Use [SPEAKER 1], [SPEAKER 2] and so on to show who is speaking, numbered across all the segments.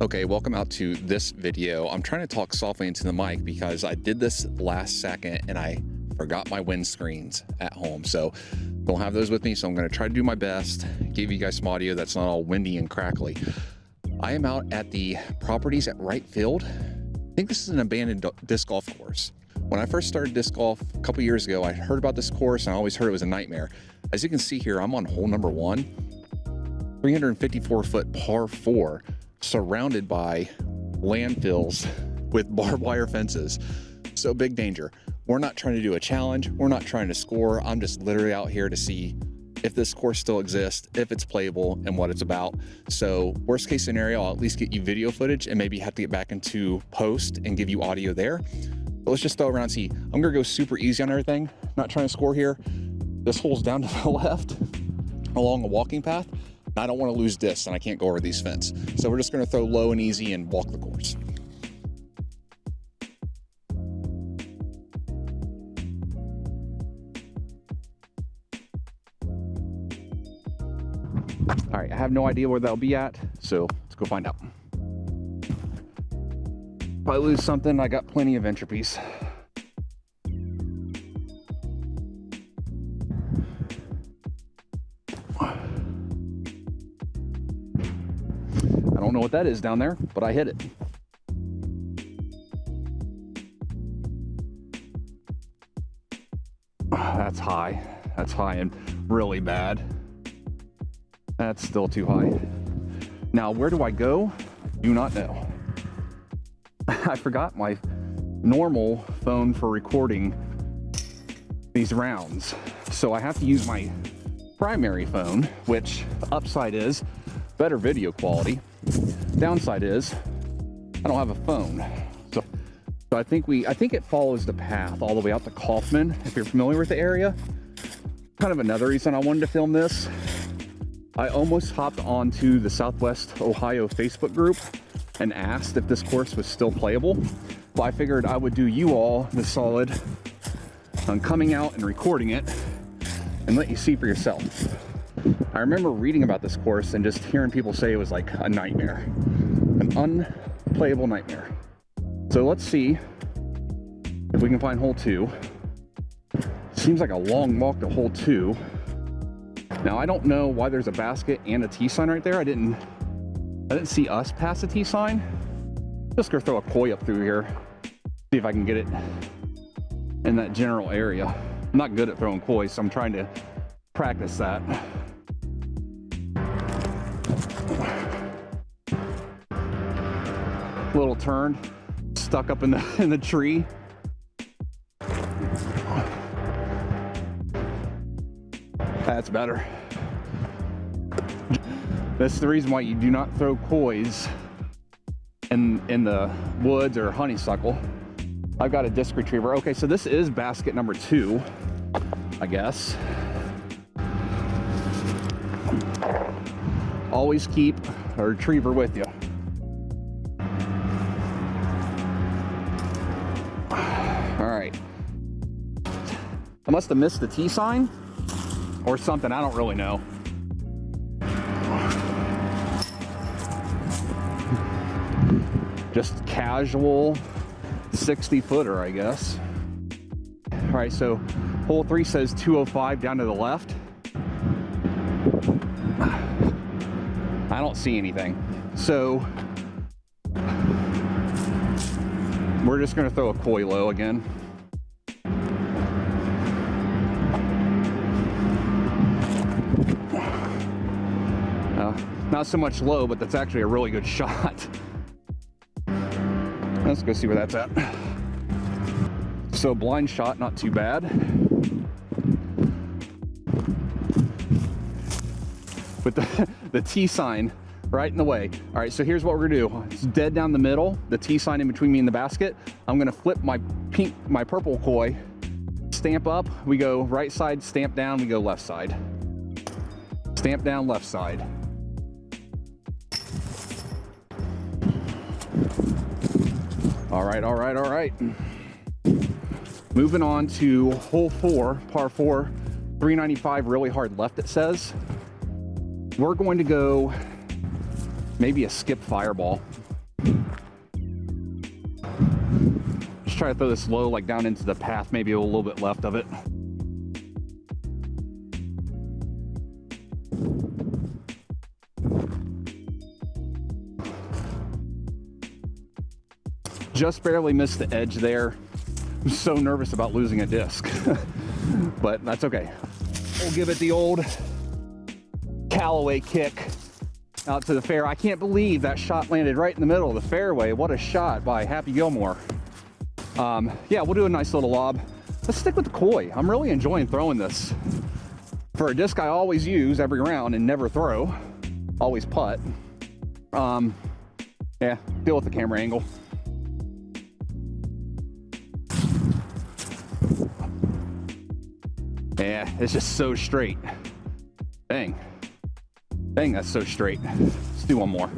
[SPEAKER 1] Okay, welcome out to this video. I'm trying to talk softly into the mic because I did this last second and I forgot my windscreens at home. So don't have those with me. So I'm going to try to do my best, give you guys some audio that's not all windy and crackly. I am out at the properties at Wright Field. I think this is an abandoned disc golf course. When I first started disc golf a couple years ago, I heard about this course and I always heard it was a nightmare. As you can see here, I'm on hole number 1, 354-foot par 4. Surrounded by landfills with barbed wire fences. So big danger. We're not trying to do a challenge. We're not trying to score. I'm just literally out here to see if this course still exists, if it's playable, and what it's about. So worst case scenario, I'll at least get you video footage and maybe have to get back into post and give you audio there. But let's just throw around and see. I'm gonna go super easy on everything. Not trying to score here. This hole's down to the left along a walking path. I don't want to lose discs and I can't go over these fence. So we're just going to throw low and easy and walk the course. All right, I have no idea where that'll be at, so let's go find out. If I lose something, I got plenty of entropies. I don't know what that is down there, but I hit it. That's high. That's high and really bad. That's still too high. Now, where do I go? Do not know. I forgot my normal phone for recording these rounds. So I have to use my primary phone, which the upside is better video quality. Downside is I don't have a phone. So I think it follows the path all the way out to Kaufman, if you're familiar with the area. Kind of another reason I wanted to film this. I almost hopped onto the Southwest Ohio Facebook group and asked if this course was still playable. But I figured I would do you all the solid on coming out and recording it and let you see for yourself. I remember reading about this course and just hearing people say it was like a nightmare, an unplayable nightmare. So let's see if we can find hole 2. Seems like a long walk to hole 2. Now I don't know why there's a basket and a T sign right there. I didn't see us pass a T sign. Just gonna throw a koi up through here, see if I can get it in that general area. I'm not good at throwing koi, so I'm trying to practice that. Little turn, stuck up in the tree. That's better. That's the reason why you do not throw kois in the woods or honeysuckle. I've got a disc retriever. Okay, so this is basket number 2, I guess. Always keep a retriever with you. All right. I must have missed the T sign or something. I don't really know. Just casual 60-footer, I guess. All right, so hole 3 says 205 down to the left. I don't see anything. So we're just gonna throw a koi low again. Not so much low, but that's actually a really good shot. Let's go see where that's at. So blind shot, not too bad. With the T sign right in the way. All right, so here's what we're gonna do. It's dead down the middle, the T sign in between me and the basket. I'm gonna flip my purple koi, stamp up, we go right side, stamp down, we go left side. Stamp down, left side. All right, all right, all right. Moving on to hole 4, par 4, 395, really hard left, it says. We're going to go maybe a skip fireball. Just try to throw this low, like down into the path, maybe a little bit left of it. Just barely missed the edge there. I'm so nervous about losing a disc, but that's okay. We'll give it the old Callaway kick out to the fair. I can't believe that shot landed right in the middle of the fairway. What a shot by Happy Gilmore. Yeah, we'll do a nice little lob. Let's stick with the koi. I'm really enjoying throwing this. For a disc I always use every round and never throw, always putt. Yeah, deal with the camera angle. Yeah, it's just so straight. Dang. Dang, that's so straight. Let's do one more.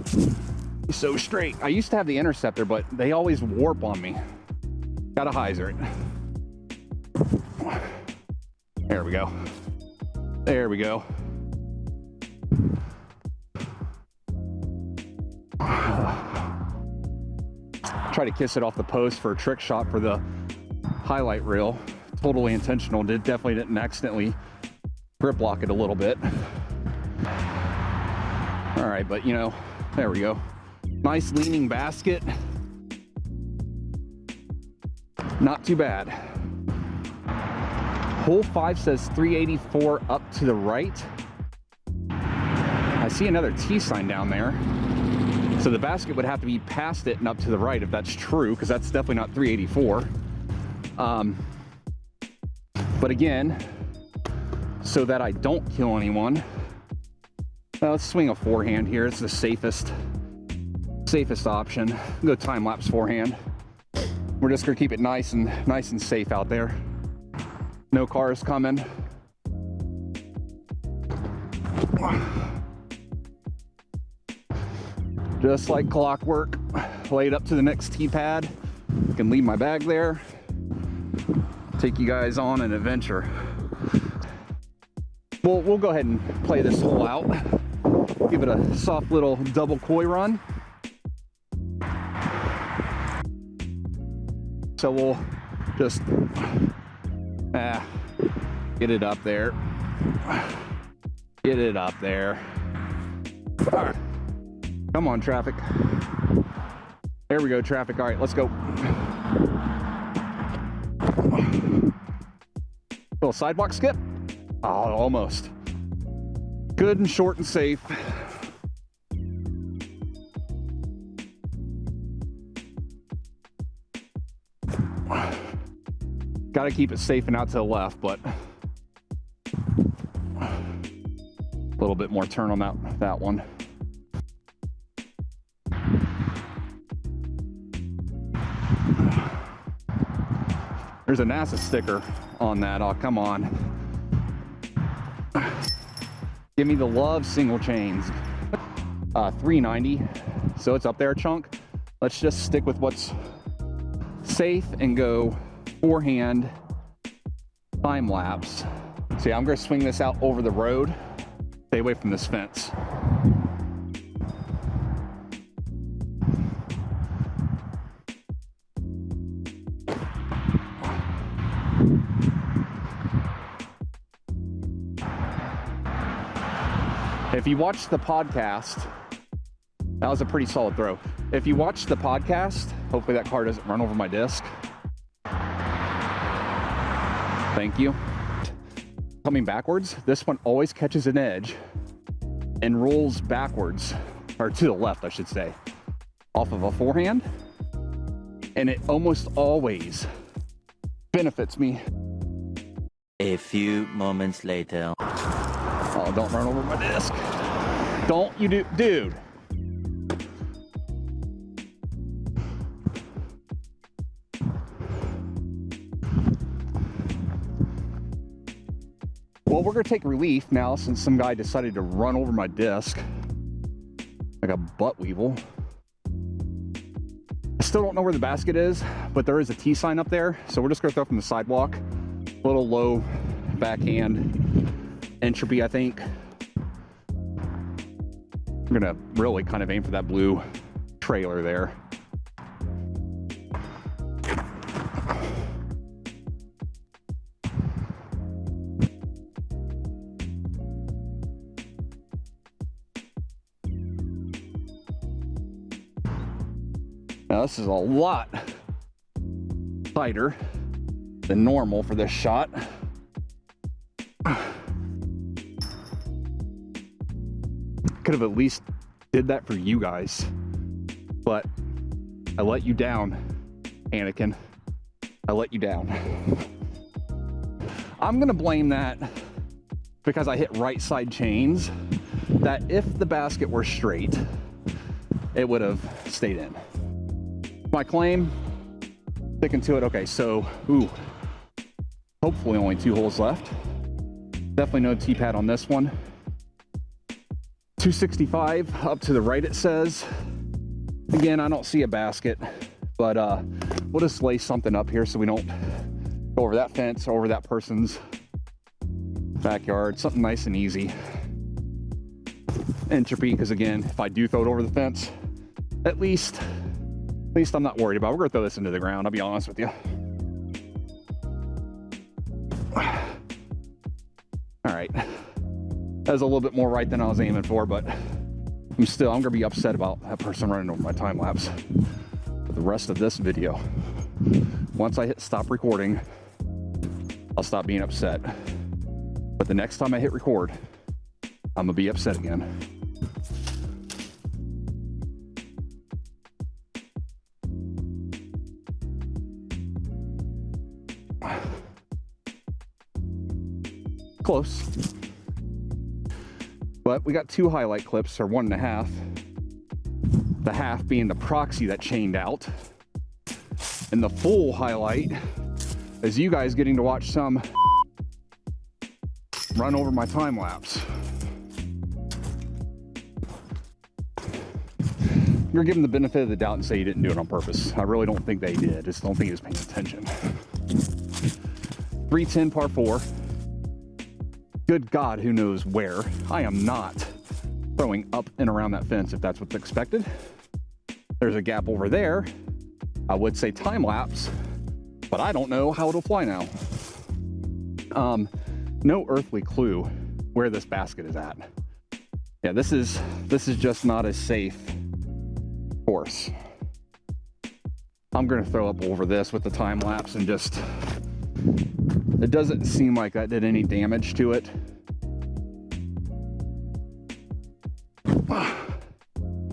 [SPEAKER 1] It's so straight. I used to have the interceptor, but they always warp on me. Gotta hyzer it. There we go. There we go. Try to kiss it off the post for a trick shot for the highlight reel. Totally intentional. Definitely didn't accidentally grip lock it a little bit. All right, but you know, there we go. Nice leaning basket. Not too bad. Hole 5 says 384 up to the right. I see another T sign down there. So the basket would have to be past it and up to the right if that's true, because that's definitely not 384. But again, so that I don't kill anyone, let's swing a forehand here. It's the safest option. Go time lapse forehand. We're just gonna keep it nice and safe out there. No cars coming. Just like clockwork. Lay it up to the next tee pad. I can leave my bag there. Take you guys on an adventure. We'll go ahead and play this hole out. Give it a soft little double koi run. So we'll just get it up there. Get it up there. All right. Come on, traffic. There we go, traffic. All right, let's go. Little sidewalk skip. Oh, almost. Good and short and safe. Got to keep it safe and out to the left, but a little bit more turn on that one. There's a NASA sticker on that. Oh, come on. Give me the love single chains. 390, so it's up there a chunk. Let's just stick with what's safe and go forehand time lapse. See, I'm gonna swing this out over the road. Stay away from this fence. If you watched the podcast, that was a pretty solid throw. If you watched the podcast, hopefully that car doesn't run over my disc. Thank you. Coming backwards, this one always catches an edge and rolls backwards, or to the left, I should say, off of a forehand. And it almost always benefits me.
[SPEAKER 2] A few moments later.
[SPEAKER 1] Oh, don't run over my disc. Don't you do, dude. Well, we're gonna take relief now since some guy decided to run over my disc like a butt weevil. I still don't know where the basket is, but there is a T sign up there. So we're just gonna throw from the sidewalk. A little low backhand entropy, I think. I'm gonna really kind of aim for that blue trailer there. Now this is a lot tighter than normal for this shot. Could have at least did that for you guys, but I let you down, Anakin. I let you down. I'm gonna blame that because I hit right side chains, that if the basket were straight, it would have stayed in. My claim, sticking to it. Okay, so, hopefully only 2 holes left. Definitely no T-pad on this one. 265 up to the right, it says. Again, I don't see a basket, but we'll just lay something up here so we don't go over that fence or over that person's backyard. Something nice and easy. Entropy, because again, if I do throw it over the fence, at least I'm not worried about it. We're gonna throw this into the ground, I'll be honest with you. All right, that was a little bit more right than I was aiming for, but I'm gonna be upset about that person running over my time lapse for the rest of this video. Once I hit stop recording, I'll stop being upset. But the next time I hit record, I'm gonna be upset again. Close. But we got 2 highlight clips, or 1.5. The half being the proxy that chained out. And the full highlight is you guys getting to watch some run over my time lapse. You're giving the benefit of the doubt and say you didn't do it on purpose. I really don't think they did. I just don't think he was paying attention. 310 par 4. Good God, who knows where. I am not throwing up and around that fence if that's what's expected. There's a gap over there. I would say time lapse, but I don't know how it'll fly now. No earthly clue where this basket is at. Yeah, this is just not a safe course. I'm gonna throw up over this with the time lapse and just, it doesn't seem like that did any damage to it.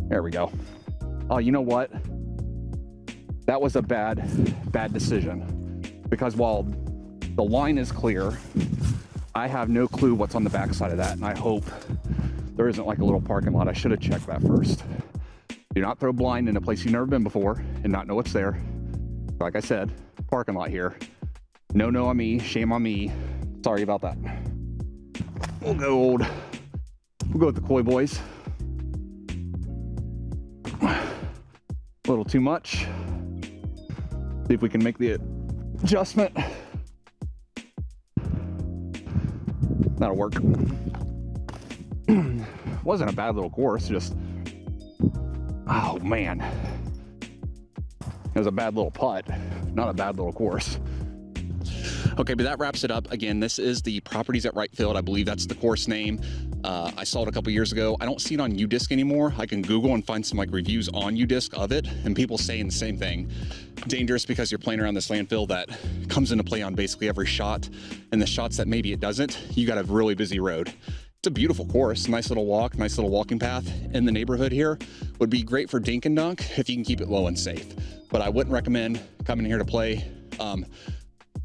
[SPEAKER 1] There we go. Oh, you know what? That was a bad decision, because while the line is clear, I have no clue what's on the backside of that, and I hope there isn't like a little parking lot. I should have checked that first. Do not throw blind in a place you've never been before and not know what's there. Like I said, parking lot here. No on me, shame on me. Sorry about that. We'll go with the Koi boys. A little too much. See if we can make the adjustment. That'll work. Wasn't a bad little course, just, oh man. It was a bad little putt, not a bad little course. Okay, but that wraps it up. Again, this is the Properties at Wright Field. I believe that's the course name. I saw it a couple years ago. I don't see it on UDisc anymore. I can Google and find some like reviews on UDisc of it, and people saying the same thing. Dangerous because you're playing around this landfill that comes into play on basically every shot, and the shots that maybe it doesn't, you got a really busy road. It's a beautiful course, nice little walk, nice little walking path in the neighborhood here. Would be great for dink and dunk if you can keep it low and safe. But I wouldn't recommend coming here to play.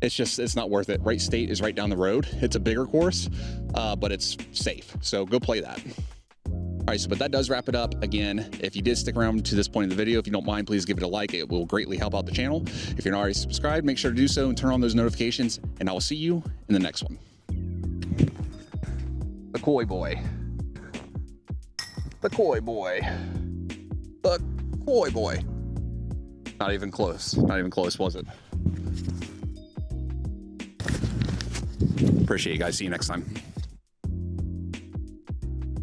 [SPEAKER 1] It's not worth it. Wright State is right down the road. It's a bigger course, but it's safe. So go play that. All right, so but that does wrap it up. Again, if you did stick around to this point in the video, if you don't mind, please give it a like. It will greatly help out the channel. If you're not already subscribed, make sure to do so and turn on those notifications, and I will see you in the next one. The Koi boy. The Koi boy. The Koi boy. Not even close. Not even close, was it? Appreciate you guys. See you next time.